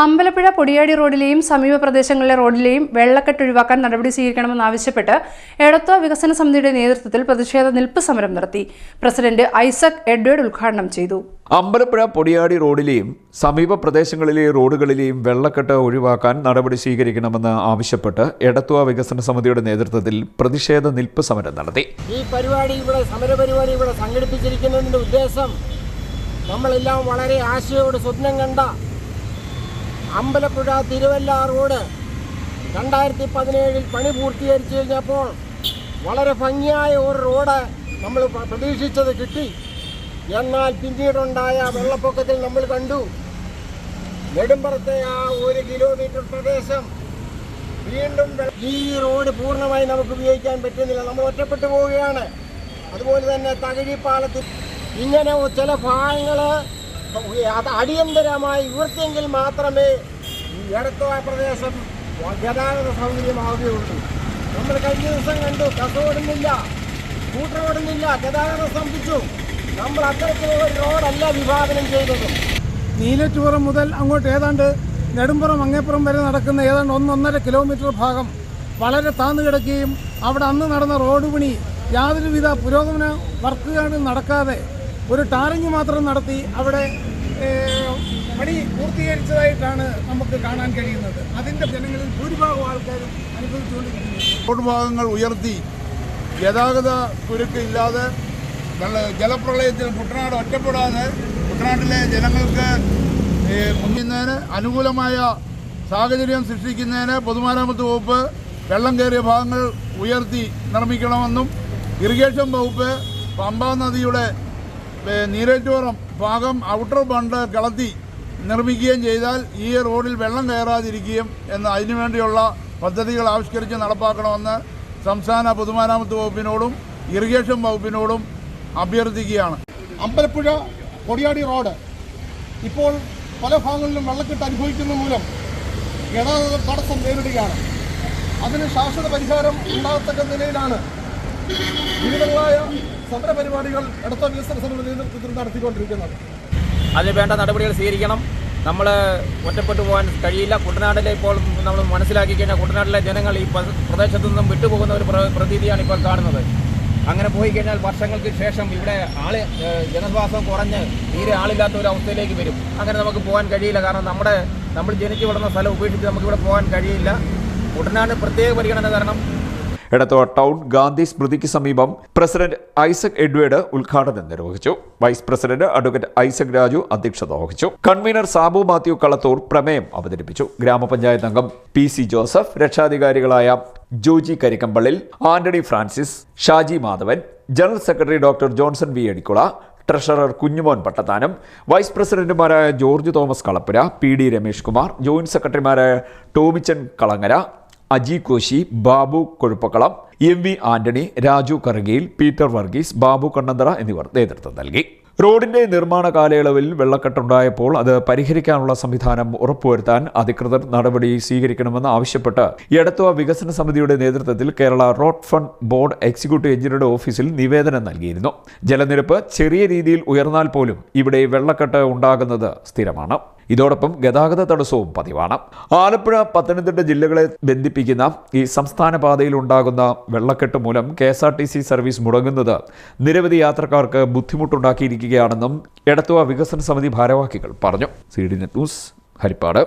അമ്പലപ്പുഴ പൊടിയാടി റോഡിലെയും സമീപ പ്രദേശങ്ങളിലെ റോഡിലെയും വെള്ളക്കെട്ട് ഒഴിവാക്കാൻ നടപടി സ്വീകരിക്കണമെന്നാവശ്യപ്പെട്ട് എടത്വ വികസന സമിതിയുടെ നേതൃത്വത്തിൽ പ്രതിഷേധ നിൽപ്പ് സമരം നടത്തി. പ്രസിഡന്റ് ഐസക് എഡ്വേർഡ് ഉദ്ഘാടനം ചെയ്തു. അമ്പലപ്പുഴ പൊടിയാടി റോഡിലെയും സമീപ പ്രദേശങ്ങളിലെ റോഡുകളിലെയും വെള്ളക്കെട്ട് ഒഴിവാക്കാൻ നടപടി സ്വീകരിക്കണമെന്ന് ആവശ്യപ്പെട്ട് എടത്വ വികസന സമിതിയുടെ നേതൃത്വത്തിൽ പ്രതിഷേധ നിൽപ്പ് സമരം നടത്തി. ഈ സമരപരിപാടി ഇവിടെ സംഘടിപ്പിച്ചിരിക്കുന്നതിന്റെ ഉദ്ദേശം നമ്മളെല്ലാം വളരെ ആശയോടെ സ്വപ്നം കണ്ട അമ്പലപ്പുഴ തിരുവല്ല റോഡ് 2017 പണി പൂർത്തീകരിച്ചു കഴിഞ്ഞപ്പോൾ വളരെ ഭംഗിയായ ഒരു റോഡ് നമ്മൾ പ്രതീക്ഷിച്ചത് കിട്ടി. എന്നാൽ പിന്നീടുണ്ടായ വെള്ളപ്പൊക്കത്തിൽ നമ്മൾ കണ്ടു നെടുമ്പറത്തെ ആ 1 കിലോമീറ്റർ പ്രദേശം വീണ്ടും ഈ റോഡ് പൂർണ്ണമായി നമുക്ക് ഉപയോഗിക്കാൻ പറ്റുന്നില്ല. നമ്മൾ ഒറ്റപ്പെട്ടു പോവുകയാണ്. അതുപോലെ തന്നെ തകഴിപ്പാലത്തിൽ ഇങ്ങനെ ചില ഭാഗങ്ങൾ അത് അടിയന്തരമായി ഉയർത്തിയെങ്കിൽ മാത്രമേ ഈ എടത്വ പ്രദേശം ഗതാഗത സൗകര്യമാവുകയുള്ളൂ. നമ്മൾ കഴിഞ്ഞ ദിവസം കണ്ടു ബസ് ഓടുന്നില്ല, സ്കൂട്ടർ ഓടുന്നില്ല, ഗതാഗതം സ്തംഭിച്ചു. നമ്മൾ അത്തരത്തിലുള്ള ഒരു റോഡല്ല വിഭാവനം ചെയ്തത്. നീലറ്റുപുറം മുതൽ അങ്ങോട്ട് ഏതാണ്ട് നെടുമ്പുറം അങ്ങേപ്പുറം വരെ നടക്കുന്ന ഏതാണ്ട് 1.5 കിലോമീറ്റർ ഭാഗം വളരെ താന്നു കിടക്കുകയും അവിടെ അന്ന് നടന്ന റോഡ് പണി യാതൊരുവിധ പുരോഗമന വർക്കുകൾ നടക്കാതെ ഒരു ടാറിങ് മാത്രം നടത്തി അവിടെ പണി പൂർത്തീകരിച്ചതായിട്ടാണ് നമുക്ക് കാണാൻ കഴിയുന്നത്. അതിൻ്റെ ജനങ്ങളിൽ ഭൂരിഭാഗം ആൾക്കാരും അനുഭവിച്ചുകൊണ്ടിരിക്കുന്നു. റോഡ് ഭാഗങ്ങൾ ഉയർത്തി ഗതാഗത കുരുക്ക് ഇല്ലാതെ ജലപ്രളയത്തിൽ കുട്ടനാട് ഒറ്റപ്പെടാതെ കുട്ടനാട്ടിലെ ജനങ്ങൾക്ക് മുന്നേറുന്നതിന് അനുകൂലമായ സാഹചര്യം സൃഷ്ടിക്കുന്നതിന് പൊതുമരാമത്ത് വകുപ്പ് വെള്ളം കയറിയ ഭാഗങ്ങൾ ഉയർത്തി നിർമ്മിക്കണമെന്നും ഇറിഗേഷൻ വകുപ്പ് പമ്പാ നദിയുടെ നീലേറ്റുപുറം ഭാഗം ഔട്ടർ ബണ്ട് കളത്തി നിർമ്മിക്കുകയും ചെയ്താൽ ഈ റോഡിൽ വെള്ളം കയറാതിരിക്കുകയും അതിനുവേണ്ടിയുള്ള പദ്ധതികൾ ആവിഷ്കരിച്ച് നടപ്പാക്കണമെന്ന് സംസ്ഥാന പൊതുമരാമത്ത് വകുപ്പിനോടും ഇറിഗേഷൻ വകുപ്പിനോടും അഭ്യർത്ഥിക്കുകയാണ്. അമ്പലപ്പുഴ പൊടിയാടി റോഡ് ഇപ്പോൾ പല ഭാഗങ്ങളിലും വെള്ളക്കെട്ട് അനുഭവിക്കുന്ന മൂലം ഗതാഗത തടസ്സം നേരിടുകയാണ്. അതിന് ശാശ്വത പരിഹാരം ഉണ്ടാകത്തക്ക നിലയിലാണ് വിവിധങ്ങളായ സമരപരിപാടികൾ എടത്വ വികസന സമിതിയുടെ നേതൃത്വത്തിൽ നടത്തിക്കൊണ്ടിരിക്കുന്നത്. അതിന് വേണ്ട നടപടികൾ സ്വീകരിക്കണം. നമ്മൾ ഒറ്റപ്പെട്ടു പോകാൻ കഴിയില്ല. കുട്ടനാട്ടിലെ ഇപ്പോൾ നമ്മൾ മനസ്സിലാക്കി കഴിഞ്ഞാൽ കുട്ടനാട്ടിലെ ജനങ്ങൾ ഈ പ്രദേശത്തു നിന്നും വിട്ടുപോകുന്ന ഒരു പ്രതീതിയാണ് ഇപ്പോൾ കാണുന്നത്. അങ്ങനെ പോയി കഴിഞ്ഞാൽ വർഷങ്ങൾക്ക് ശേഷം ഇവിടെ ജനവാസം കുറഞ്ഞ് തീരെ ആളില്ലാത്ത ഒരു അവസ്ഥയിലേക്ക് വരും. അങ്ങനെ നമുക്ക് പോകാൻ കഴിയില്ല. കാരണം നമ്മൾ ജനിച്ചു വളർന്ന സ്ഥലം ഉപേക്ഷിച്ച് നമുക്കിവിടെ പോകാൻ കഴിയില്ല. കുട്ടനാട് പ്രത്യേക പരിഗണന തരണം. എടത്വ ടൗൺ ഗാന്ധി സ്മൃതിക്ക് സമീപം പ്രസിഡന്റ് ഐസക് എഡ്വേർഡ് ഉദ്ഘാടനം നിർവഹിച്ചു. Vice president advocate Isaac Raju അധ്യക്ഷത വഹിച്ചു. കൺവീനർ സാബു മാത്യു കളത്തൂർ പ്രമേയം അവതരിപ്പിച്ചു. ഗ്രാമപഞ്ചായത്ത് അംഗം PC ജോസഫ്, രക്ഷാധികാരികളായ Joji Karikkampallil, Antony Francis, Shaji Madhavan, general secretary doctor Johnson V Edikkula, treasurer Kunjumon Pattathanam, vice പ്രസിഡന്റുമാരായ George Thomas Kalappura, PD Ramesh Kumar, joint സെക്രട്ടറിമാരായ Tomichan Kalangara, Aji Koshy, Babu Kozhuppakkalam, MV Antony, Raju Karukayil, Peter Varghese, Babu Kannanthara എന്നിവർ നേതൃത്വം നൽകി. റോഡിന്റെ നിർമ്മാണ കാലയളവിൽ വെള്ളക്കെട്ടുണ്ടായപ്പോൾ അത് പരിഹരിക്കാനുള്ള സംവിധാനം ഉറപ്പുവരുത്താൻ അധികൃതർ നടപടി സ്വീകരിക്കണമെന്ന് ആവശ്യപ്പെട്ട് എടത്വ വികസന സമിതിയുടെ നേതൃത്വത്തിൽ Kerala road fund board executive എഞ്ചിനീയറുടെ ഓഫീസിൽ നിവേദനം നൽകിയിരുന്നു. ജലനിരപ്പ് ചെറിയ രീതിയിൽ ഉയർന്നാൽ പോലും ഇവിടെ വെള്ളക്കെട്ട് ഉണ്ടാകുന്നത് സ്ഥിരമാണ്. ഇതോടൊപ്പം ഗതാഗത തടസ്സവും പതിവാണ്. ആലപ്പുഴ, പത്തനംതിട്ട ജില്ലകളെ ബന്ധിപ്പിക്കുന്ന ഈ സംസ്ഥാന പാതയിൽ ഉണ്ടാകുന്ന വെള്ളക്കെട്ട് മൂലം KSRTC സർവീസ് മുടങ്ങുന്നത് നിരവധി യാത്രക്കാർക്ക് ബുദ്ധിമുട്ടുണ്ടാക്കിയിരിക്കുകയാണെന്നും എടത്വ വികസന സമിതി ഭാരവാഹികൾ പറഞ്ഞു. CDNet news, Harippad.